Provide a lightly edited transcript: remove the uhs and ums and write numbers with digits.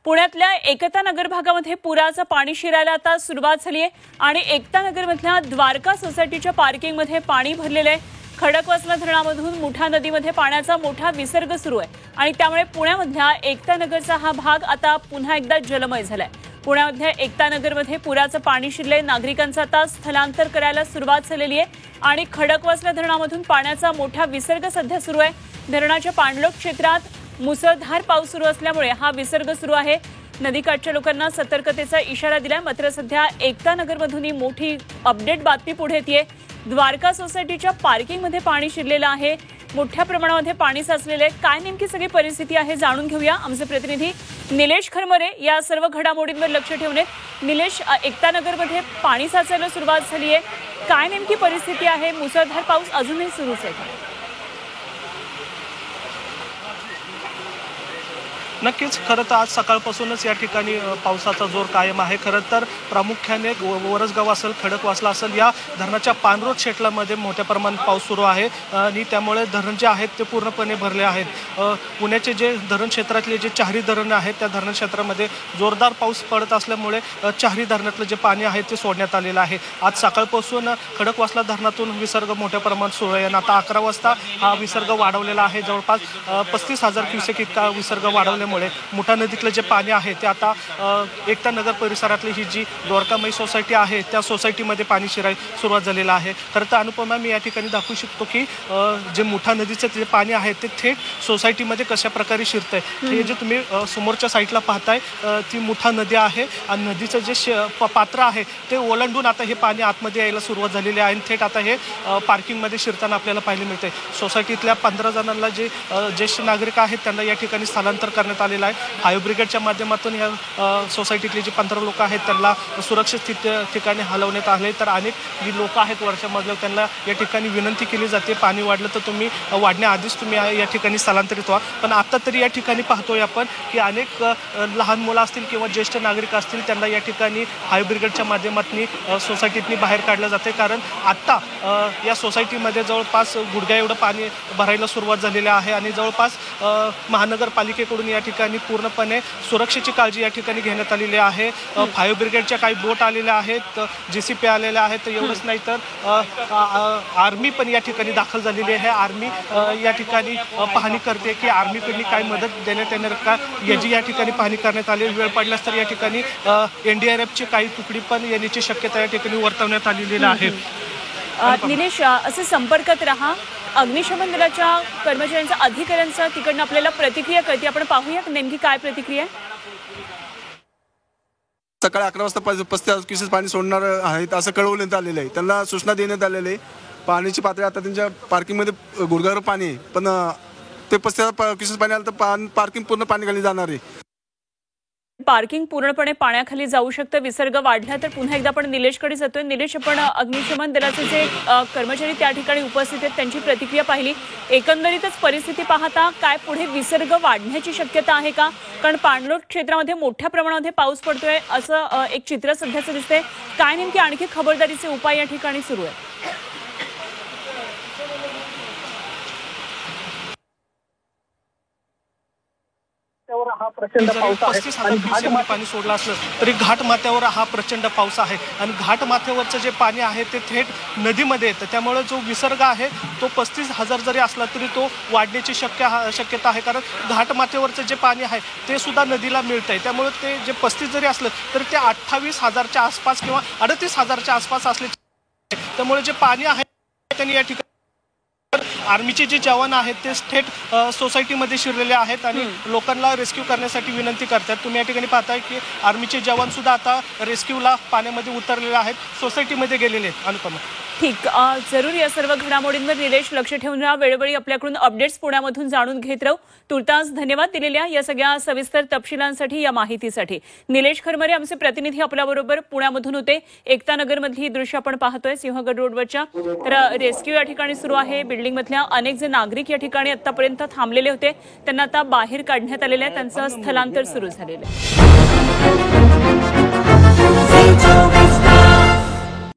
पुण्यातल्या एकता नगर भागामध्ये पुराचं पाणी शिरायला आता सुरुवात झाली आहे आणि एकता नगरमधल्या द्वारका सोसायटीच्या पार्किंगमध्ये पाणी भरलेलं आहे। खडकवासला धरणामधून मुठा नदीमध्ये पाण्याचा मोठा विसर्ग सुरू आहे आणि त्यामुळे पुण्यामधल्या एकता नगरचा हा भाग आता पुन्हा एकदा जलमय झालाय। पुण्यामधल्या एकता नगरमध्ये पुराचं पाणी शिरले, नागरिकांचं आता स्थलांतर करायला सुरुवात झालेली आहे आणि खडकवासला धरणामधून पाण्याचा मोठा विसर्ग सध्या सुरू आहे। धरणाच्या पाणलोट क्षेत्रात मुसळधार पाऊस सुरू असल्यामुळे हा विसर्ग सुरू आहे। नदीकाठच्या लोकांना सतर्कतेचा इशारा दिलाय। मात्र सध्या एकता नगरमधून ही मोठी अपडेट बातमी पुढे येतेय। द्वारका सोसायटीच्या पार्किंगमध्ये पाणी शिरलेलं आहे, मोठ्या प्रमाणामध्ये पाणी साचलेलं आहे। काय नेमकी सगळी परिस्थिती आहे जाणून घेऊया। आमचे प्रतिनिधी निलेश खरमरे या सर्व घडामोडींवर लक्ष ठेवून आहेत। निलेश, एकता नगरमध्ये पाणी साचायला सुरुवात झाली आहे, काय नेमकी परिस्थिती आहे? मुसळधार पाऊस अजूनही सुरूच आहे? नक्कीच, खरं तर आज सकाळपासूनच या ठिकाणी पावसाचा जोर कायम आहे। खरं तर प्रामुख्याने वरसगाव असेल, खडकवासला असेल, या धरणाच्या पाणलोट क्षेत्रामध्ये मोठ्या प्रमाणात पाऊस सुरू आहे आणि त्यामुळे धरण जे आहेत ते पूर्णपणे भरले आहेत। पुण्याचे जे धरण क्षेत्रातले जे चारही धरणं आहेत त्या धरण क्षेत्रामध्ये जोरदार पाऊस पडत असल्यामुळे चारही धरणातलं जे पाणी आहे ते सोडण्यात आलेलं आहे। आज सकाळपासून खडकवासला धरणातून विसर्ग मोठ्या प्रमाणात सुरू आहे आणि आता 11 वाजता हा विसर्ग वाढवलेला आहे। जवळपास 35,000 क्युसेक इतका विसर्ग वाढवल्यामुळे मुठा नदीतलं जे पाणी आहे ते आता एकता नगर परिसरातली ही जी द्वारकामयी सोसायटी आहे त्या सोसायटीमध्ये पाणी शिरायला सुरुवात झालेलं आहे। खरं तर अनुपमा, मी या ठिकाणी दाखवू शकतो की जे मुठा नदीचं जे पाणी आहे ते थेट सोसायटीमध्ये कशा प्रकारे शिरतंय। हे जे तुम्ही समोरच्या साईडला पाहताय ती मुठा नदी आहे आणि नदीचं जे पात्र आहे ते ओलांडून आता हे पाणी आतमध्ये यायला सुरुवात झालेली आहे आणि थेट आता हे पार्किंगमध्ये शिरताना आपल्याला पाहायला मिळतंय। सोसायटीतल्या 15 जणांना जे ज्येष्ठ नागरिक आहेत त्यांना या ठिकाणी स्थलांतर करण्यात आलेला आहे। फायर ब्रिगेडच्या माध्यमातून या सोसायटीतले जे 15 लोक आहेत त्यांना सुरक्षित ठिकाणी हलवण्यात आले। तर अनेक जी लोक आहेत वरच्या मजल्यावर त्यांना या ठिकाणी विनंती केली जाते पाणी वाढलं तर तुम्ही वाढण्याआधीच तुम्ही या ठिकाणी स्थलांतरित व्हा। पण आता तरी या ठिकाणी पाहतोय आपण की अनेक लहान मुलं असतील किंवा ज्येष्ठ नागरिक असतील त्यांना या ठिकाणी फायर ब्रिगेडच्या माध्यमातून सोसायटीतनी बाहेर काढलं जाते। कारण आत्ता या सोसायटीमध्ये जवळपास गुडघ्या एवढं पाणी भरायला सुरुवात झालेली आहे आणि जवळपास महानगरपालिकेकडून या ठिकाणी पूर्णपणे सुरक्षेची काळजी या ठिकाणी घेण्यात आलेली आहे। फायर ब्रिगेडच्या काही बोट आलेल्या आहेत, JCP आलेल्या आहेत। एवढंच नाही तर आर्मी पण या ठिकाणी दाखल झालेली आहे। आर्मी या ठिकाणी पाहणी करते की आर्मीकडून काय मदत देण्यात येणार का याची या ठिकाणी पाहणी करण्यात आली। वेळ पडल्यास तर या ठिकाणी NDRFची काही तुकडी पण येण्याची शक्यता या ठिकाणी वर्तवण्यात आलेली आहे। निलेश, असे संपर्कात रहा। अग्निशमन दलाच्या कर्मचाऱ्यांचा, अधिकाऱ्यांचा तिकडनं आपल्याला प्रतिक्रिया कळते, आपण पाहूया नेमकी काय प्रतिक्रिया आहे। सकाळी 11 वाजता 35,000 क्युसेक पाणी सोडणार आहेत असं कळवण्यात आलेलं आहे। त्यांना सूचना देण्यात आलेली आहे। पाण्याची पातळी आता त्यांच्या पार्किंगमध्ये गुडघ्यावर पाणी आहे, पण ते 35,000 क्युसेक पाणी आलं तर पार्किंग पूर्ण पाण्याखाली जाणार आहे। पार्किंग पूर्णपणे पाण्याखाली जाऊ शकतं। विसर्ग वाढला तर पुन्हा एकदा आपण निलेशकडे जातोय। निलेश, आपण अग्निशमन दलाचे जे कर्मचारी त्या ठिकाणी उपस्थित आहेत त्यांची प्रतिक्रिया पाहिली, एकंदरीतच परिस्थिती पाहता काय पुढे विसर्ग वाढण्याची शक्यता आहे का? कारण पाणलोट क्षेत्रामध्ये मोठ्या प्रमाणामध्ये पाऊस पडतोय असं एक चित्र सध्याचं दिसतंय। काय नेमकी आणखी खबरदारीचे उपाय या ठिकाणी सुरू आहेत? हा प्रचंड पाऊस आहे आणि घाट पाणी सोडलं असलं तरी घाट माथ्यावर हा प्रचंड पाऊस आहे आणि घाट माथ्यावरचं जे पाणी आहे ते थेट नदीमध्ये येतं। त्यामुळे जो विसर्ग आहे तो 35,000 जरी असला तरी तो वाढण्याची शक्यता आहे। कारण घाट माथ्यावरचं जे पाणी आहे ते सुद्धा नदीला मिळतंय। त्यामुळे ते जे 35 जरी असलं तरी ते 28,000च्या आसपास किंवा 38,000च्या आसपास असले। त्यामुळे जे पाणी आहे त्यांनी या ठिकाणी आर्मीचे जे जवान आहेत ते थेट सोसायटीमध्ये शिरलेले आहेत आणि लोकांना रेस्क्यू करण्यासाठी विनंती करतात। तुम्ही या ठिकाणी पाहताय की आर्मीचे जवान सुद्धा आता रेस्क्यूला पाण्यामध्ये उतरलेले आहेत, सोसायटीमध्ये गेलेले आहेत। अनुपमा, ठीक, जरूर या सर्व घडामोडींवर निलेश लक्ष ठेवून राहा। वेळोवेळी आपल्याकडून अपडेट्स पुण्यामधून जाणून घेत राहू। तुर्तास धन्यवाद दिलेल्या या सगळ्या सविस्तर तपशिलांसाठी, या माहितीसाठी। निलेश खरमरे आमचे प्रतिनिधी आपल्याबरोबर पुण्यामधून होते। एकता नगरमधली ही दृश्य आपण पाहतोय सिंहगड रोडवरच्या। तर रेस्क्यू या ठिकाणी सुरू आहे। बिल्डिंगमधल्या अनेक जे नागरिक या ठिकाणी आतापर्यंत थांबलेले होते त्यांना आता बाहेर काढण्यात आलेले आहे, त्यांचं स्थलांतर सुरू झालेलं आहे।